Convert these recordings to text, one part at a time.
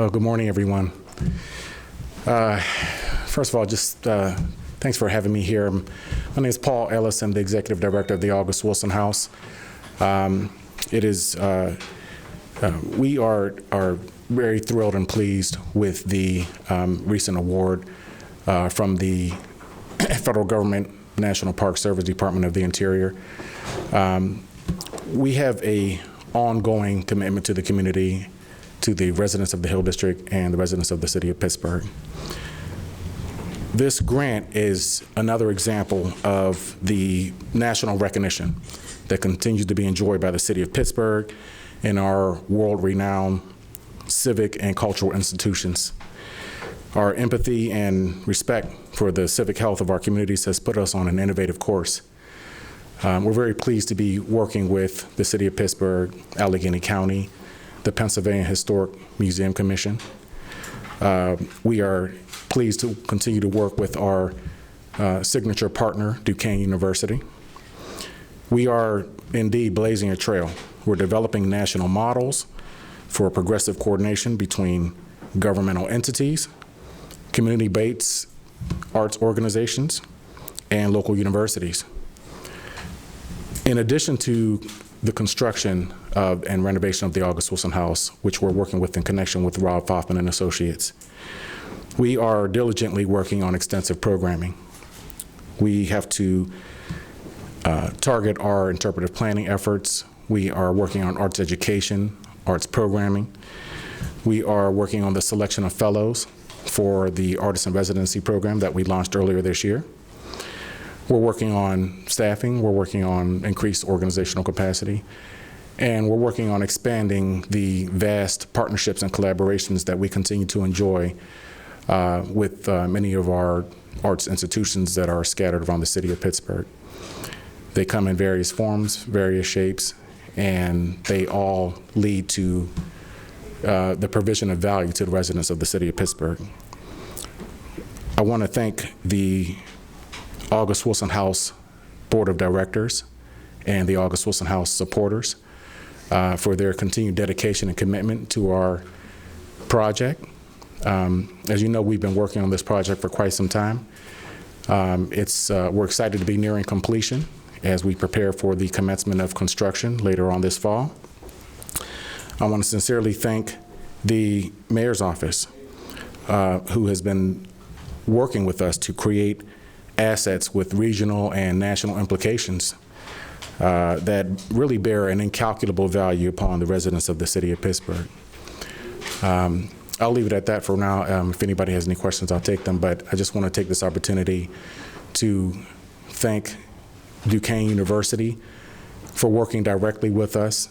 Good morning, everyone. First of all, just thanks for having me here. My name is Paul Ellis. I'm the Executive Director of the August Wilson House. We are very thrilled and pleased with the recent award from the federal government, National Park Service, Department of the Interior. We have an ongoing commitment to the community, to the residents of the Hill District and the residents of the city of Pittsburgh. This grant is another example of the national recognition that continues to be enjoyed by the city of Pittsburgh and our world-renowned civic and cultural institutions. Our empathy and respect for the civic health of our communities has put us on an innovative course. We're very pleased to be working with the city of Pittsburgh, Allegheny County, the Pennsylvania Historic Museum Commission. We are pleased to continue to work with our signature partner, Duquesne University. We are indeed blazing a trail. We're developing national models for progressive coordination between governmental entities, community-based arts organizations, and local universities. In addition to the construction and renovation of the August Wilson House, which we're working with in connection with Rob Foffman and Associates, we are diligently working on extensive programming. We have to target our interpretive planning efforts. We are working on arts education, arts programming. We are working on the selection of fellows for the Artist in Residency program that we launched earlier this year. We're working on staffing, we're working on increased organizational capacity, and we're working on expanding the vast partnerships and collaborations that we continue to enjoy with many of our arts institutions that are scattered around the city of Pittsburgh. They come in various forms, various shapes, and they all lead to the provision of value to the residents of the city of Pittsburgh. I want to thank the August Wilson House Board of Directors and the August Wilson House supporters for their continued dedication and commitment to our project. As you know, we've been working on this project for quite some time. We're excited to be nearing completion as we prepare for the commencement of construction later on this fall. I want to sincerely thank the Mayor's Office, who has been working with us to create assets with regional and national implications that really bear an incalculable value upon the residents of the city of Pittsburgh. I'll leave it at that for now. If anybody has any questions, I'll take them, but I just want to take this opportunity to thank Duquesne University for working directly with us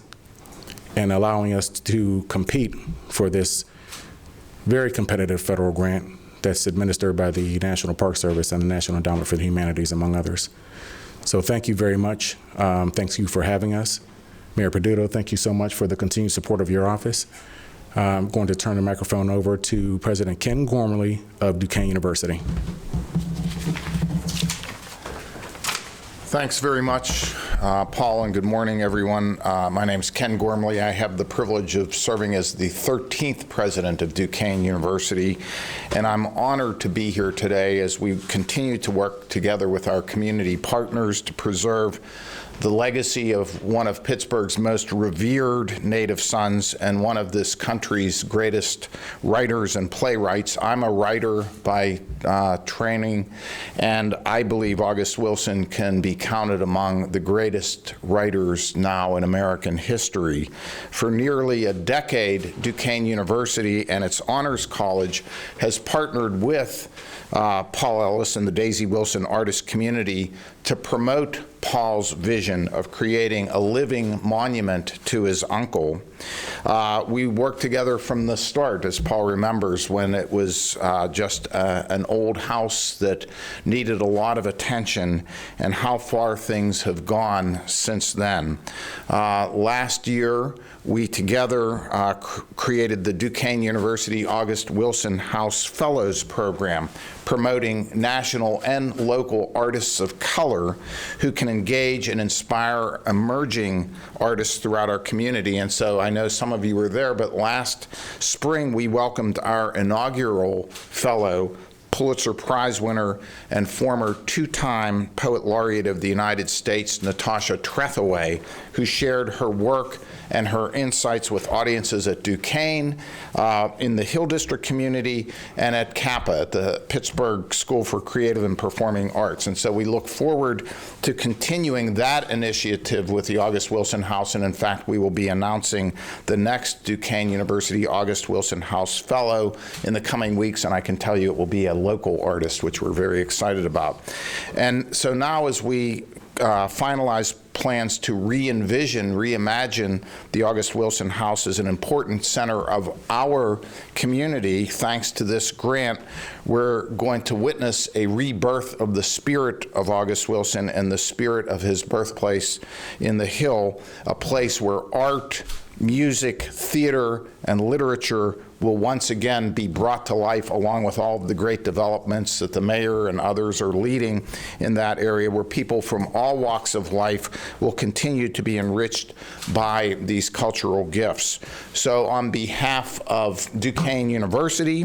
and allowing us to compete for this very competitive federal grant that's administered by the National Park Service and the National Endowment for the Humanities, among others. So thank you very much. Thanks you for having us. Mayor Peduto, thank you so much for the continued support of your office. I'm going to turn the microphone over to President Ken Gormley of Duquesne University. Thanks very much, Paul, and good morning, everyone. My name is Ken Gormley. I have the privilege of serving as the 13th president of Duquesne University, and I'm honored to be here today as we continue to work together with our community partners to preserve the legacy of one of Pittsburgh's most revered native sons and one of this country's greatest writers and playwrights. I'm a writer by training, and I believe August Wilson can be counted among the greatest writers now in American history. For nearly a decade, Duquesne University and its Honors College has partnered with Paul Ellis and the Daisy Wilson artist community to promote Paul's vision of creating a living monument to his uncle. We worked together from the start, as Paul remembers, when it was just an old house that needed a lot of attention, and how far things have gone since then. Last year, we together created the Duquesne University August Wilson House Fellows Program, promoting national and local artists of color color who can engage and inspire emerging artists throughout our community. And so I know some of you were there, but last spring we welcomed our inaugural fellow, Pulitzer Prize winner and former two-time Poet Laureate of the United States, Natasha Trethewey, who shared her work and her insights with audiences at Duquesne, in the Hill District community, and at CAPA, at the Pittsburgh School for Creative and Performing Arts. And so we look forward to continuing that initiative with the August Wilson House, and in fact, we will be announcing the next Duquesne University August Wilson House Fellow in the coming weeks, and I can tell you it will be a local artist, which we're very excited about. And so now as we finalize plans to reimagine the August Wilson House as an important center of our community, thanks to this grant, we're going to witness a rebirth of the spirit of August Wilson and the spirit of his birthplace in the Hill, a place where art, music, theater, and literature will once again be brought to life, along with all of the great developments that the mayor and others are leading in that area, where people from all walks of life will continue to be enriched by these cultural gifts. So on behalf of Duquesne University,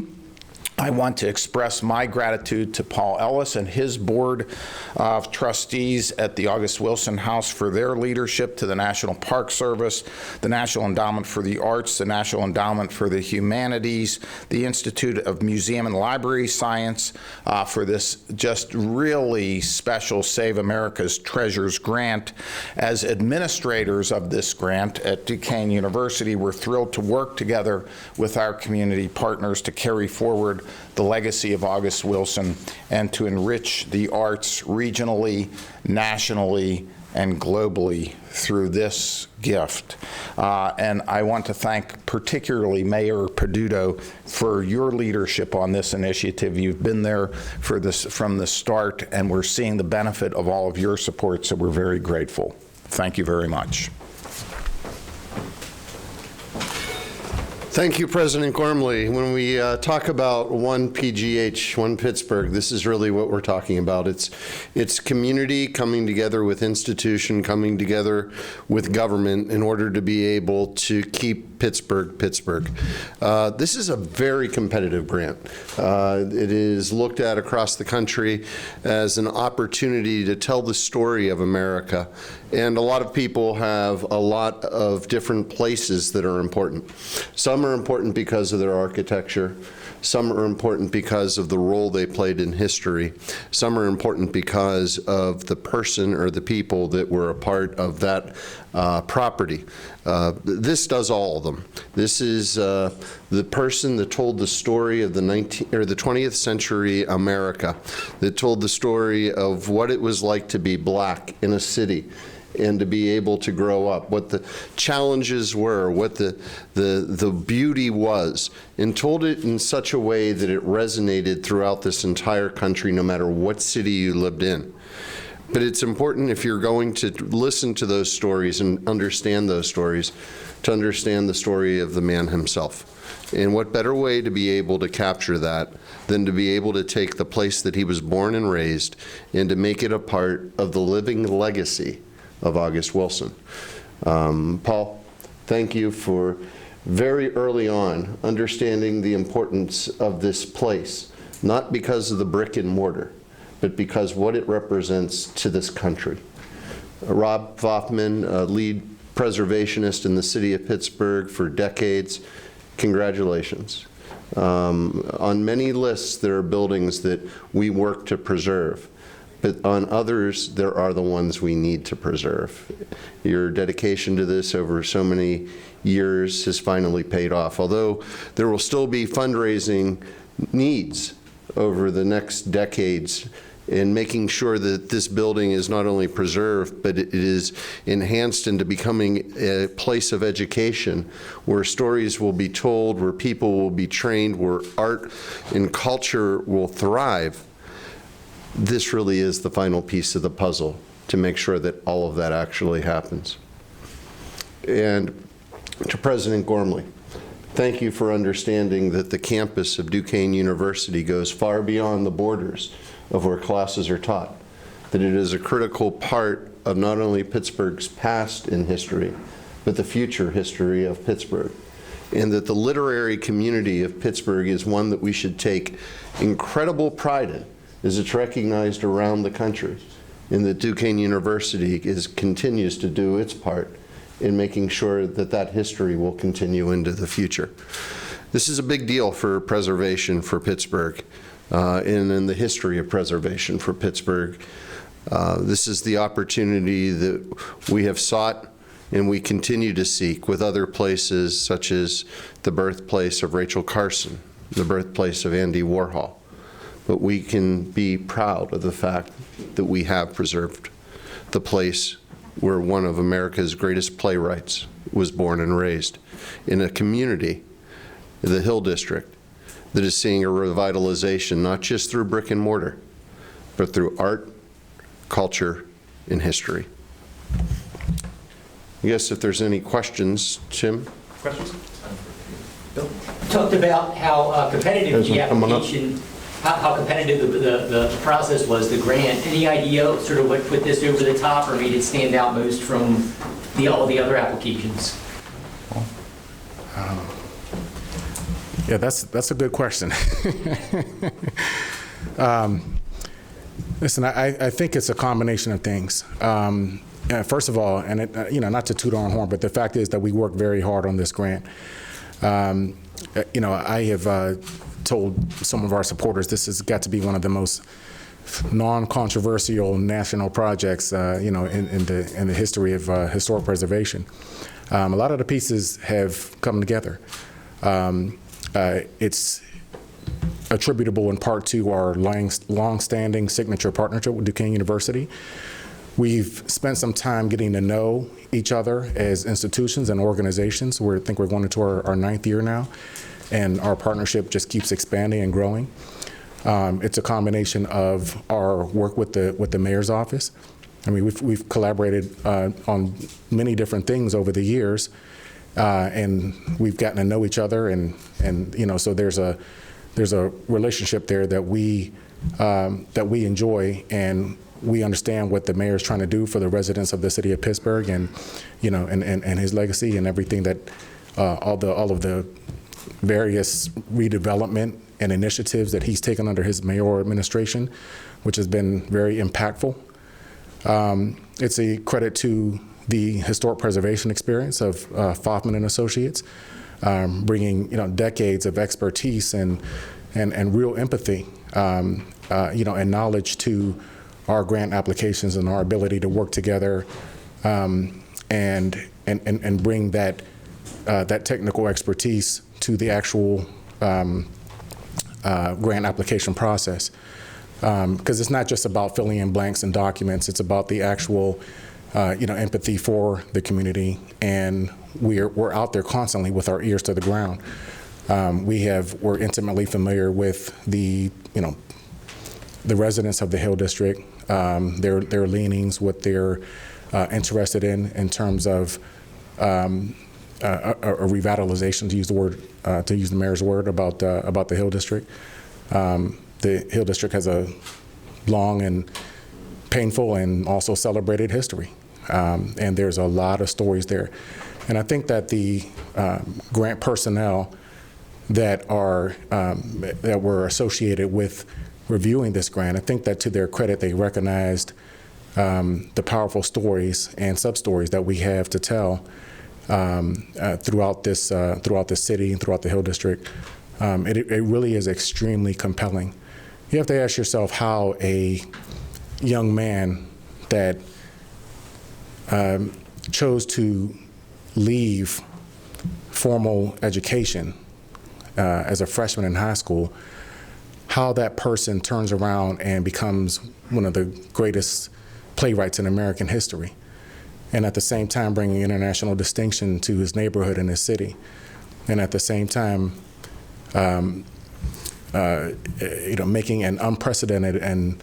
I want to express my gratitude to Paul Ellis and his board of trustees at the August Wilson House for their leadership, to the National Park Service, the National Endowment for the Arts, the National Endowment for the Humanities, the Institute of Museum and Library Science for this just really special Save America's Treasures grant. As administrators of this grant at Duquesne University, we're thrilled to work together with our community partners to carry forward the legacy of August Wilson and to enrich the arts regionally, nationally, and globally through this gift. And I want to thank particularly Mayor Peduto for your leadership on this initiative. You've been there for this from the start, and we're seeing the benefit of all of your support, so we're very grateful. Thank you very much. Thank you, President Gormley. When we talk about one PGH, one Pittsburgh, this is really what we're talking about. It's community coming together with institution, coming together with government in order to be able to keep Pittsburgh, Pittsburgh. This is a very competitive grant. It is looked at across the country as an opportunity to tell the story of America. And a lot of people have a lot of different places that are important. Some are important because of their architecture. Some are important because of the role they played in history. Some are important because of the person or the people that were a part of that property. This does all of them. This is the person that told the story of the 20th century America, that told the story of what it was like to be black in a city and to be able to grow up, what the challenges were, what the beauty was, and told it in such a way that it resonated throughout this entire country, no matter what city you lived in. But it's important, if you're going to listen to those stories and understand those stories, to understand the story of the man himself. And what better way to be able to capture that than to be able to take the place that he was born and raised and to make it a part of the living legacy of August Wilson. Paul, thank you for very early on understanding the importance of this place, not because of the brick and mortar, but because what it represents to this country. Rob Voffman, lead preservationist in the city of Pittsburgh for decades, congratulations. On many lists, there are buildings that we work to preserve. But on others, there are the ones we need to preserve. Your dedication to this over so many years has finally paid off. Although there will still be fundraising needs over the next decades in making sure that this building is not only preserved, but it is enhanced into becoming a place of education where stories will be told, where people will be trained, where art and culture will thrive. This really is the final piece of the puzzle to make sure that all of that actually happens. And to President Gormley, thank you for understanding that the campus of Duquesne University goes far beyond the borders of where classes are taught. that it is a critical part of not only Pittsburgh's past in history, but the future history of Pittsburgh. And that the literary community of Pittsburgh is one that we should take incredible pride in, as it's recognized around the country. And that Duquesne University continues to do its part in making sure that that history will continue into the future. This is a big deal for preservation for Pittsburgh, and in the history of preservation for Pittsburgh. This is the opportunity that we have sought and we continue to seek with other places, such as the birthplace of Rachel Carson, the birthplace of Andy Warhol. But we can be proud of the fact that we have preserved the place where one of America's greatest playwrights was born and raised, in a community, the Hill District, that is seeing a revitalization not just through brick and mortar, but through art, culture, and history. I guess if there's any questions, Tim? Questions? You talked about how competitive the application, how competitive the process was, the grant. Any idea sort of what put this over the top or made it stand out most from all the other applications? Yeah, that's a good question. Listen, I think it's a combination of things. First of all, and not to toot our own horn, but the fact is that we worked very hard on this grant. I have told some of our supporters this has got to be one of the most non-controversial national projects, in the history of historic preservation. A lot of the pieces have come together. It's attributable in part to our long-standing signature partnership with Duquesne University. We've spent some time getting to know each other as institutions and organizations. I think we're going into our 9th year now, and our partnership just keeps expanding and growing. It's a combination of our work with the mayor's office. I mean, we've collaborated on many different things over the years, and we've gotten to know each other, and so there's a relationship there that we enjoy, and we understand what the mayor is trying to do for the residents of the city of Pittsburgh, and and his legacy and everything that all of the various redevelopment and initiatives that he's taken under his mayoral administration, which has been very impactful. It's a credit to the historic preservation experience of Foffman and Associates, bringing decades of expertise and real empathy, and knowledge to our grant applications and our ability to work together, and bring that technical expertise to the actual grant application process. Because it's not just about filling in blanks and documents; it's about the actual, empathy for the community, and we're out there constantly with our ears to the ground. We're intimately familiar with the residents of the Hill District, their leanings, what they're interested in terms of a revitalization, to use the mayor's word about the Hill District. The Hill District has a long and painful and also celebrated history, and there's a lot of stories there. And I think that the grant personnel that were associated with reviewing this grant, I think that to their credit, they recognized the powerful stories and sub-stories that we have to tell throughout this city and throughout the Hill District. It really is extremely compelling. You have to ask yourself how a young man that chose to leave formal education as a freshman in high school, how that person turns around and becomes one of the greatest playwrights in American history, and at the same time bringing international distinction to his neighborhood and his city, and at the same time making an unprecedented and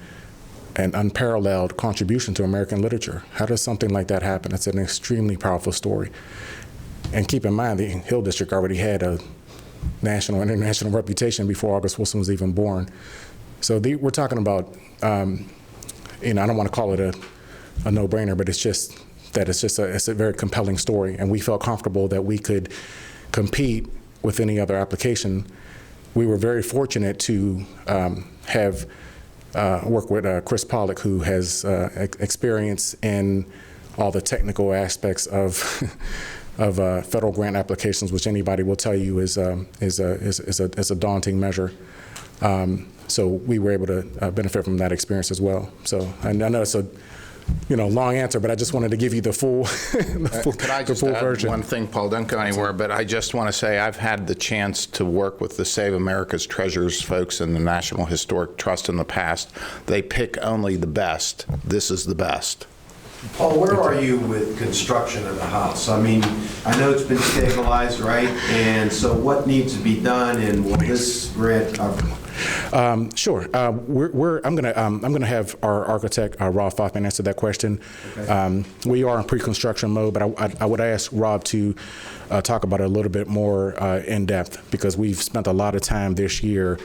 unparalleled contribution to American literature. How does something like that happen? It's an extremely powerful story. And keep in mind, the Hill District already had a national and international reputation before August Wilson was even born. So we're talking about I don't want to call it a no-brainer, but it's a very compelling story, and we felt comfortable that we could compete with any other application. We were very fortunate to have worked with Chris Pollock, who has experience in all the technical aspects of federal grant applications, which anybody will tell you is a daunting measure. So we were able to benefit from that experience as well. So I know it's a long answer, but I just wanted to give you the full, Could I just add version. one thing, Paul? Don't go anywhere, but I just want to say I've had the chance to work with the Save America's Treasures folks in the National Historic Trust in the past. They pick only the best. This is the best. Paul, where are you with construction of the house? I mean, I know it's been stabilized, right? And so what needs to be done, and will this grant cover? Sure. I'm gonna have our architect Rob Fothman answer that question. Okay. We are in pre-construction mode, but I would ask Rob to talk about it a little bit more in depth, because we've spent a lot of time this year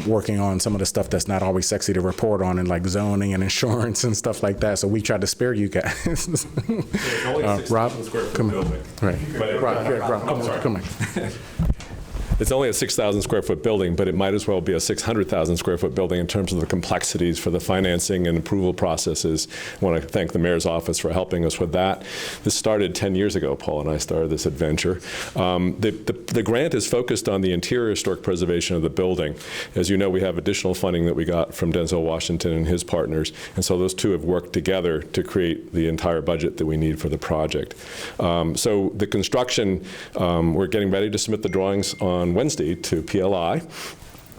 working on some of the stuff that's not always sexy to report on, and like zoning and insurance and stuff like that. So we tried to spare you guys. Rob, come on. Right. Rob, come on. It's only a 6,000 square foot building, but it might as well be a 600,000 square foot building in terms of the complexities for the financing and approval processes. I want to thank the mayor's office for helping us with that. This started 10 years ago, Paul and I started this adventure. The grant is focused on the interior historic preservation of the building. As you know, we have additional funding that we got from Denzel Washington and his partners, and so those two have worked together to create the entire budget that we need for the project. So the construction, we're getting ready to submit the drawings on Wednesday to PLI.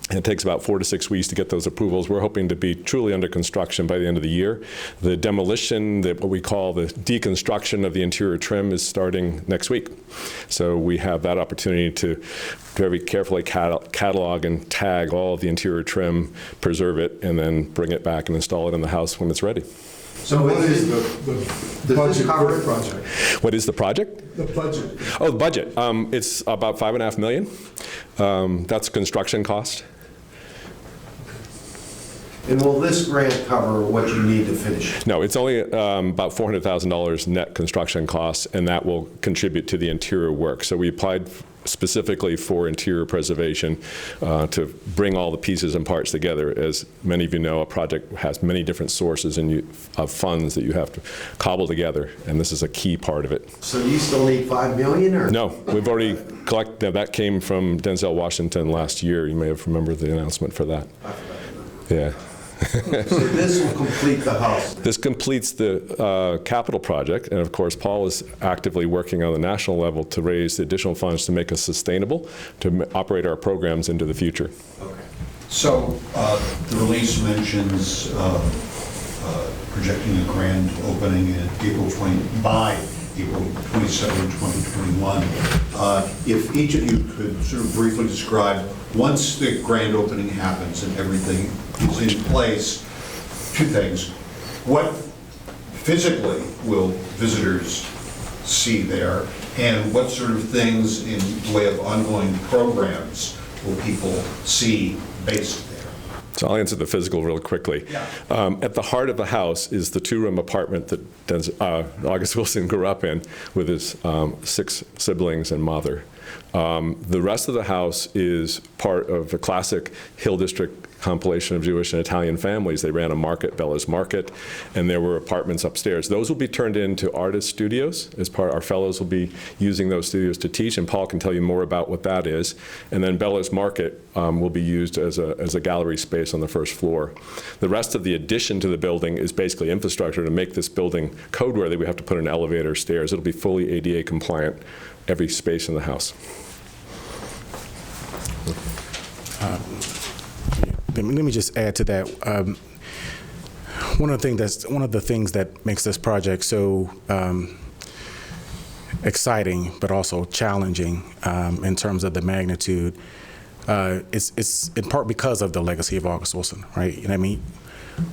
And it takes about 4 to 6 weeks to get those approvals. We're hoping to be truly under construction by the end of the year. The demolition, what we call the deconstruction of the interior trim, is starting next week. So we have that opportunity to very carefully catalog and tag all of the interior trim, preserve it, and then bring it back and install it in the house when it's ready. So What is does the this budget cover for the it? project? What is the project? The budget. Oh, the budget. It's about $5.5 million. That's construction cost. And will this grant cover what you need to finish? No, it's only about $400,000 net construction costs, and that will contribute to the interior work. So we applied specifically for interior preservation to bring all the pieces and parts together. As many of you know, a project has many different sources of funds that you have to cobble together, and this is a key part of it. So you still need $5 million, or? No, we've already collected. That came from Denzel Washington last year. You may have remembered the announcement for that. Yeah. So this will complete the house? This completes the capital project, and of course, Paul is actively working on the national level to raise the additional funds to make us sustainable, to operate our programs into the future. Okay. So the release mentions projecting a grand opening by April 27, 2021. If each of you could sort of briefly describe, once the grand opening happens and everything is in place, two things. What physically will visitors see there, and what sort of things in the way of ongoing programs will people see based there? So I'll answer the physical real quickly. Yeah. At the heart of the house is the two-room apartment that August Wilson grew up in with his 6 siblings and mother. The rest of the house is part of a classic Hill District compilation of Jewish and Italian families. They ran a market, Bella's Market, and there were apartments upstairs. Those will be turned into artist studios. Our fellows will be using those studios to teach, and Paul can tell you more about what that is. And then Bella's Market will be used as a gallery space on the first floor. The rest of the addition to the building is basically infrastructure to make this building code-worthy. We have to put an elevator, stairs. It'll be fully ADA compliant, every space in the house. Let me just add to that. One of the things that makes this project so exciting, but also challenging in terms of the magnitude, it's in part because of the legacy of August Wilson, right? And I mean,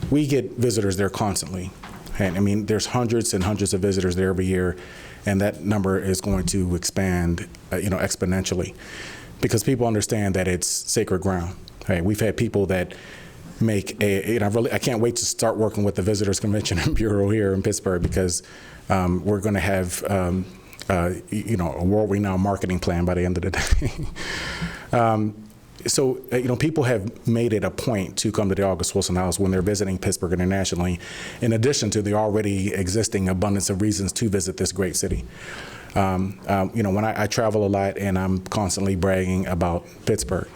we get visitors there constantly, and I mean, there's hundreds and hundreds of visitors there every year, and that number is going to expand, exponentially, because people understand that it's sacred ground. Right? We've had people that make I can't wait to start working with the Visitors Convention and Bureau here in Pittsburgh, because we're going to have a world-renowned marketing plan by the end of the day. So, people have made it a point to come to the August Wilson House when they're visiting Pittsburgh internationally, in addition to the already existing abundance of reasons to visit this great city. When I travel a lot, and I'm constantly bragging about Pittsburgh,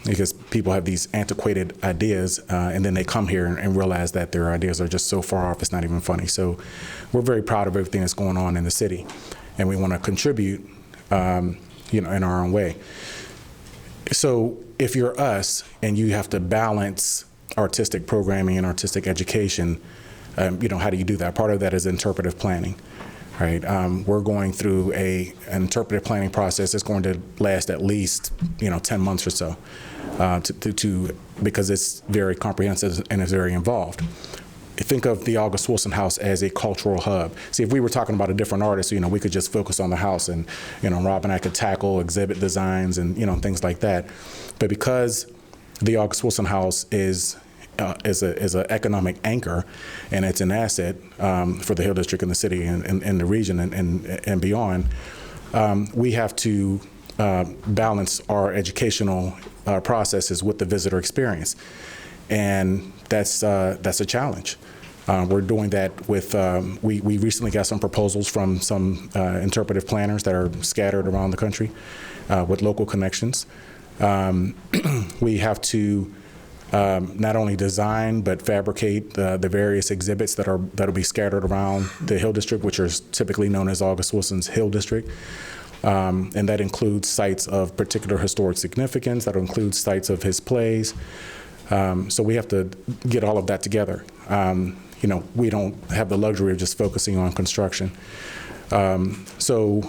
because people have these antiquated ideas, and then they come here and realize that their ideas are just so far off, it's not even funny. So we're very proud of everything that's going on in the city, and we want to contribute, in our own way. So if you're us and you have to balance artistic programming and artistic education, how do you do that? Part of that is interpretive planning, right? We're going through an interpretive planning process that's going to last at least 10 months or so, because it's very comprehensive and it's very involved. Think of the August Wilson House as a cultural hub. See, if we were talking about a different artist, we could just focus on the house, and Rob and I could tackle exhibit designs and things like that. But because the August Wilson House is an economic anchor, and it's an asset for the Hill District and the city and the region and beyond, we have to balance our educational processes with the visitor experience, and that's a challenge. We're doing that with, we recently got some proposals from some interpretive planners that are scattered around the country with local connections. We have to not only design but fabricate the various exhibits that'll be scattered around the Hill District, which are typically known as August Wilson's Hill District. And that includes sites of particular historic significance, that includes sites of his plays. So we have to get all of that together. We don't have the luxury of just focusing on construction. So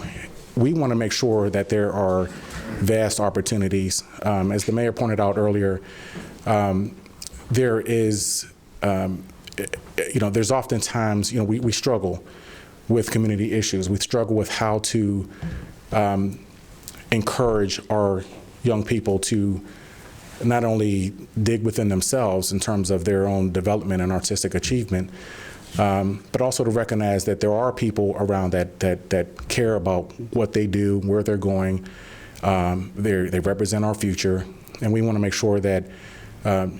we want to make sure that there are vast opportunities. As the mayor pointed out earlier, there is, there's oftentimes, we struggle with community issues. We struggle with how to encourage our young people to not only dig within themselves in terms of their own development and artistic achievement, but also to recognize that there are people around that care about what they do, where they're going. They represent our future, and we want to make sure that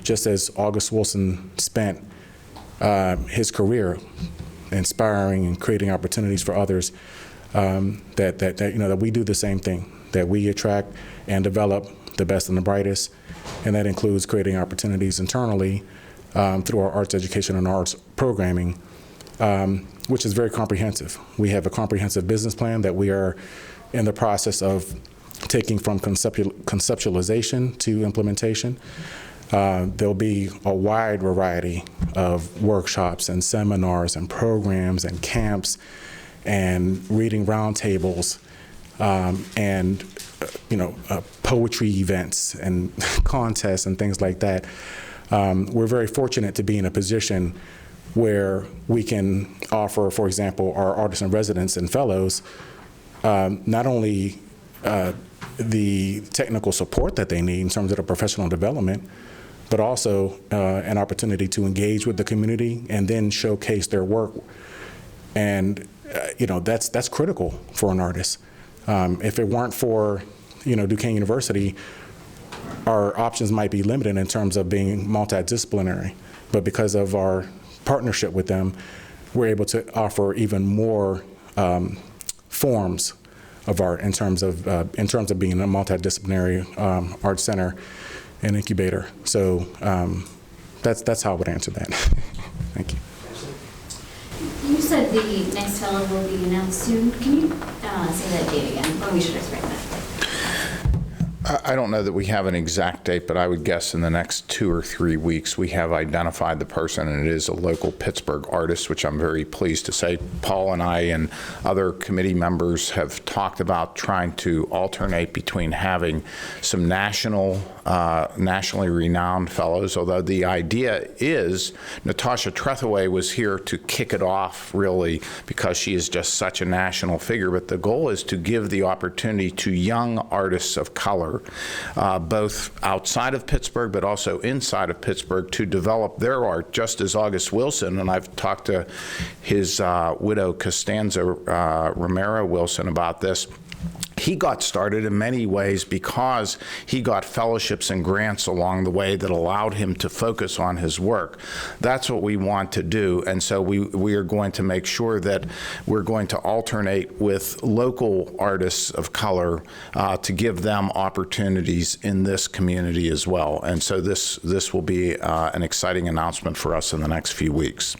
just as August Wilson spent his career inspiring and creating opportunities for others, that we do the same thing, that we attract and develop the best and the brightest, and that includes creating opportunities internally through our arts education and arts programming, which is very comprehensive. We have a comprehensive business plan that we are in the process of taking from conceptualization to implementation. There'll be a wide variety of workshops and seminars and programs and camps and reading roundtables and poetry events and contests and things like that. We're very fortunate to be in a position where we can offer, for example, our artists in residence and fellows not only the technical support that they need in terms of the professional development, but also an opportunity to engage with the community and then showcase their work. And that's critical for an artist. If it weren't for Duquesne University, our options might be limited in terms of being multi-disciplinary. But because of our partnership with them, we're able to offer even more forms of art in terms of being a multidisciplinary art center and incubator. So that's how I would answer that. Thank you. You said the next fellow will be announced soon. Can you say that date again, when we should expect that? I don't know that we have an exact date, but I would guess in the next 2 or 3 weeks we have identified the person, and it is a local Pittsburgh artist, which I'm very pleased to say. Paul and I and other committee members have talked about trying to alternate between having some nationally renowned fellows, although the idea is Natasha Trethaway was here to kick it off, really, because she is just such a national figure, but the goal is to give the opportunity to young artists of color color, both outside of Pittsburgh but also inside of Pittsburgh, to develop their art, just as August Wilson, and I've talked to his widow Costanza Romero Wilson about this. He got started in many ways because he got fellowships and grants along the way that allowed him to focus on his work. That's what we want to do, and so we are going to make sure that we're going to alternate with local artists of color to give them opportunities in this community as well. And so this will be an exciting announcement for us in the next few weeks.